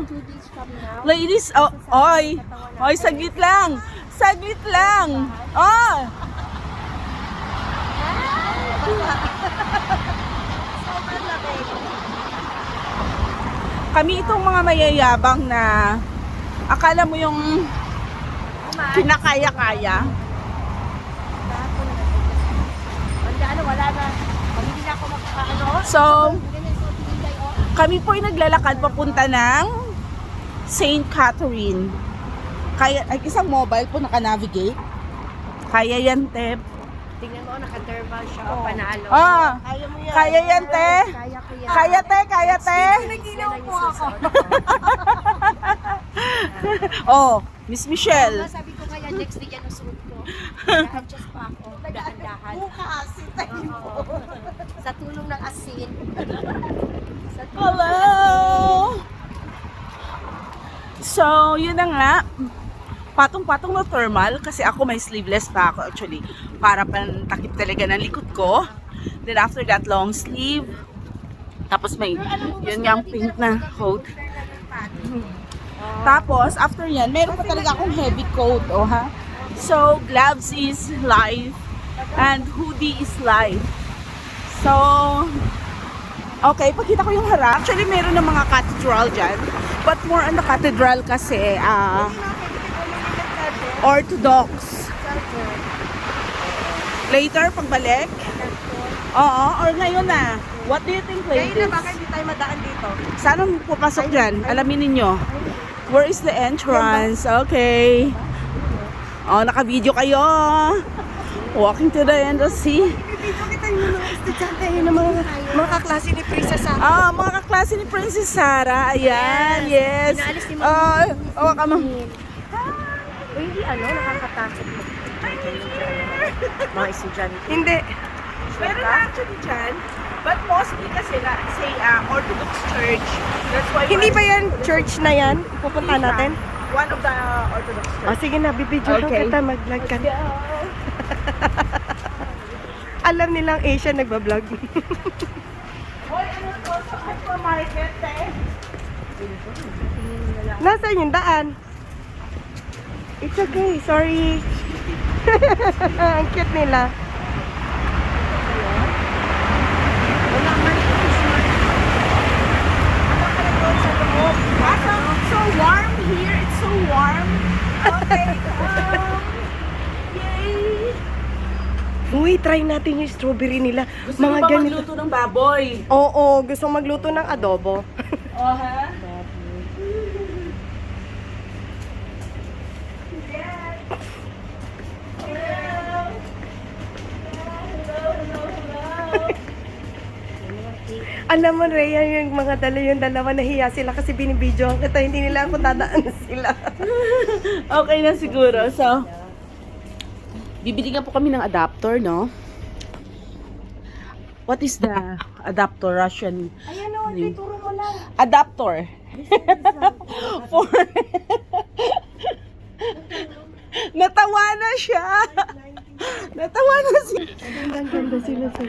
2 days from now. ladies, oy, saglit lang. Saglit lang. Oh. Sobrang laki. Kami itong mga mayayabang na akala mo yung kinakaya-kaya. Wala na. Pag hindi na ako makakaano. So, kami po ay naglalakad papunta ng St. Catherine. Kaya, ay, isang mobile po naka-navigate. Kaya yan, te. Tingnan mo, naka-thermal siya. Panalo. Kaya mo yan. Kaya yan, te. Kaya ko yan. Kaya, te. Kaya, te. Naginaw po ako. Oh, Miss Michelle. Sabi ko kaya next week yan ang suot ko. Naka-adjust pa ako. Dahan-dahan. Buka asin tayo. Sa tulong ng asin. Hello! So, yun na nga. Patong-patong na thermal kasi ako may sleeveless pa ako actually para pantakip talaga ng likod ko. Then after that, long sleeve. Tapos may, yun nga ang pink na coat. Tapos, after yan, meron pa talaga akong heavy coat, oh ha. So, gloves is live and hoodie is live. So, okay, pakita ko yung harap. Actually, meron ng mga cathedral dyan. But more on the cathedral kasi, Orthodox. Later, pagbalik? Oo, or ngayon na. What do you think, ladies? Ngayon na, bakit hindi tayo madaan dito? Saan ang pupasok dyan? Alamin ninyo. Where is the entrance? Okay. Oh, naka-video kayo. Walking to the entrance. See? Dito kita yung mga estudyante, yung mga kaklase ni Princess Sarah. Ah, mga kaklase ni Princess Sarah. Ayan, yes. Inaalis ni Mama. Ka mo. Hindi nakakatakot mo. Mga estudyante. Hindi. Meron na actually dyan. But mostly kasi na, say, Orthodox Church. That's why Hindi ba yan church na yan? Pupunta natin? One of the Orthodox Church. O sige na, bibidyo Okay. kita, mag-vlog ka. Alam nilang Asia nagbablog. Hoy, ano to? Sa hypermarket, eh? Nasaan yung daan? It's okay, sorry. Ang cute nila. So warm here. It's so warm. Okay. Yay! Uy, try natin yung strawberry nila. Gusto mo ba ganito. magluto ng baboy? Oo, gusto magluto ng adobo. Oh, ha? Alam mo, Rhea, yung mga dalawa nahiya sila kasi binibidyoan kita, hindi nila ako dadaan sila. Okay na siguro. So, bibili nga po kami ng adapter, no? What is the adapter? Russian? Ayan o, turo mo lang. Adapter. For... Natawa na siya. Natawa na siya. Ang ganda sila sa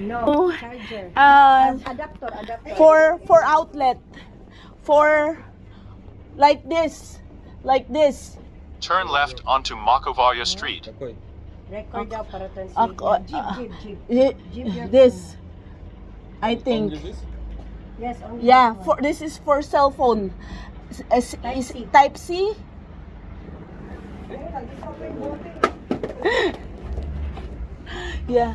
No, charger. Adapter. For outlet. For like this. Like this. Turn left onto Makovaya Street. Record daw para This. I think. Yes, only Yeah, this is for cell phone. Is type C? Yeah.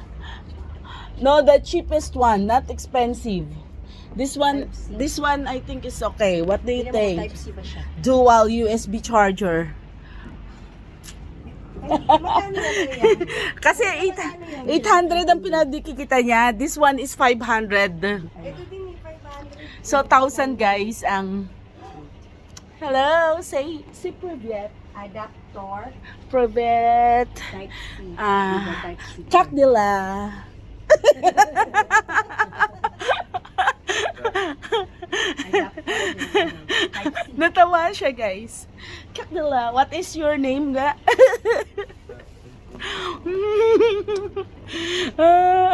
No, the cheapest one, not expensive. This one I think is okay. What do you think? Type C ba siya? Dual USB charger. Kasi 800 ang pinadikikita niya. This one is 500. So 1,000 guys ang. Hello, say Privet. Adapter. Privet. Type C. Ah, Type C. Kakdila. Natawa siya guys. Kakdila, what is your name nga?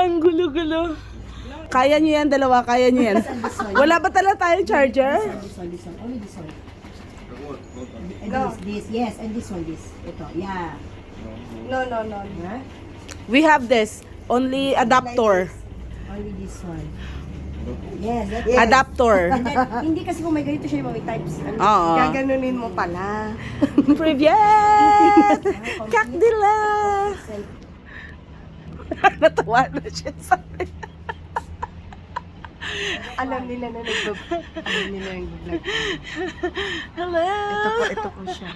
Ang gulo-gulo. Kaya nyo yan, dalawa. Kaya nyo yan. Wala ba talaga tayong charger? This one, only this one. And this, yes, and this one, this. Ito, yeah. No. Huh? We have this. Only adapter. Only this one. Yes, that's Adapter. Hindi kasi kung may ganito siya, may types. Oo. Gaganunin mo pala. Privyet! Kakdila! Natawa na siya sa akin. Alam nila na nag-vlog. Alam nila yung vlog. Hello! Ito po siya.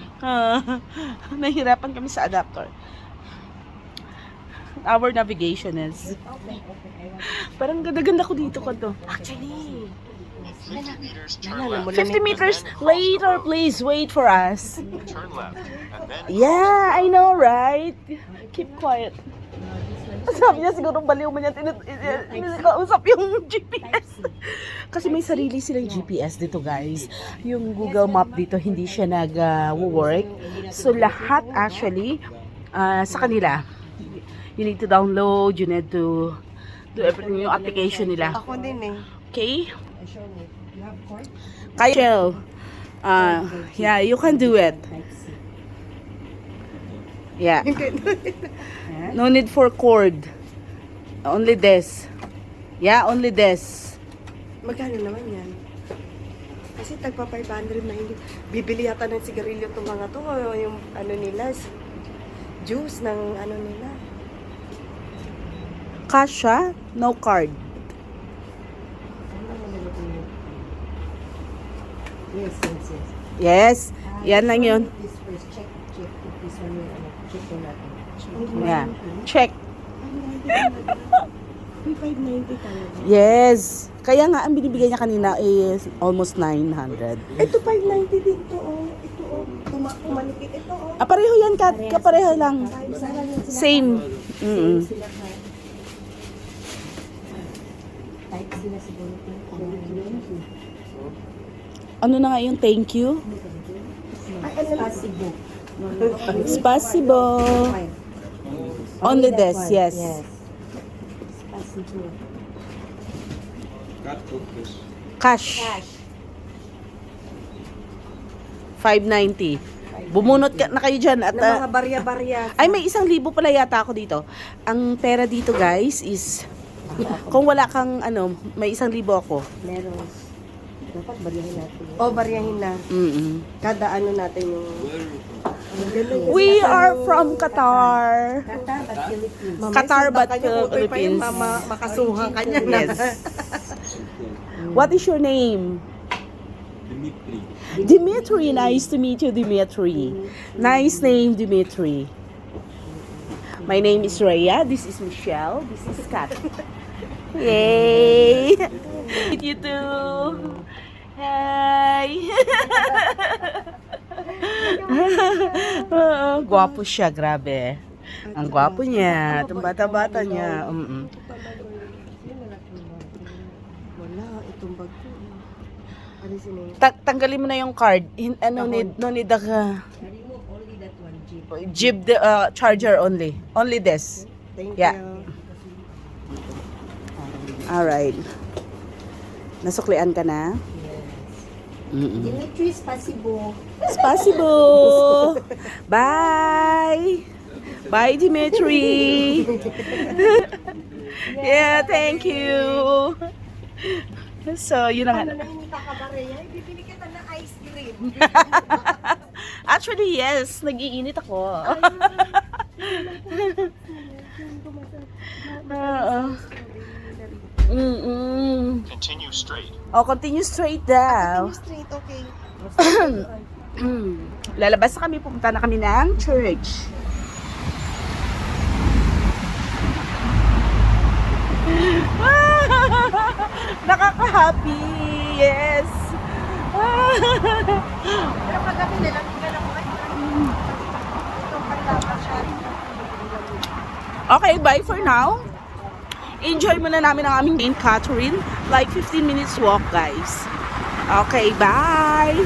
Nahihirapan kami sa adapter. Our navigation is... Parang ganda-ganda ko dito ko to. Actually, 50 meters, turn Alam mo left. 50 meters later, please wait for us. Turn left, and then Yeah, I know, right? Keep quiet. Sabi niya siguro baliw mo niya kausap yung GPS. Kasi may sarili silang GPS dito, guys. Yung Google Map dito hindi siya nag-work. So lahat actually sa kanila. You need to download, you need to do everything yung application nila. Ako din eh. Okay? Kaya Shell. Yeah, you can do it. Yeah. No need for cord. Only this. Yeah, only this. Magkano naman yan? Kasi tagpa 500 na hindi. Bibili yata ng sigarilyo itong mga to. O yung ano nila, juice ng ano nila. Cash siya? No card. Yes, yes, yes. Yes. Yan lang yun. This first, check if this one will, check ko natin. Yeah. Check. May 590 talaga. Yes. Kaya nga, ang binibigay niya kanina is almost 900. Ito 590 din to oh. Ito oh. Kumanikit ito oh. Pareho yan, Kat. Kapareho lang. Same. Mm-mm. Sila ka. Type sila siguro. Ano na nga yung thank you? Possible. Spasibo. Only this, yes. Possible. Cash. 590. Bumunot ka na kayo dyan. At, Na mga barya-barya. ay, may 1,000 pala yata ako dito. Ang pera dito, guys, is... Kung wala kang, may 1,000 ako. Meron. Dapat bariyahin natin. O baryahin na. Mm-mm. Kada ano natin yung... We are from Qatar. Qatar at Philippines. Qatar but Philippines. Philippines. Makasuhan ka niya na. Yes. What is your name? Dimitri. Nice to meet you, Dimitri. Nice name, Dimitri. My name is Rhea. This is Michelle. This is Kat. Yay! Meet you too. Hi! Gwapo siya, grabe. Ang gwapo niya. Itong bata-bata niya. Wala, itong bag ko. Ano sinay? Tanggalin mo na yung card. No need the Remove only that one, Jeep. Jeep the charger only. Only this. Thank Yeah. you. Alright. Nasuklian ka na? Dimitri, spasibo. Spasibo! Bye! Bye, Dimitri! Yeah, thank you! So, yun na nga. Nainita ka ba, Rhea? Bibili kita ng ice cream. Actually, yes. Nag-iinit ako. continue straight. Oh, continue straight daw. Straight, okay. Lalabas na kami, pupunta na kami ng church. Nakaka-happy! Yes! Pero kagabi nilapigan ako ay itong panlaban siya. Okay, bye for now. Enjoy muna namin ang aming St. Catherine. Like 15 minutes walk, guys. Okay, bye!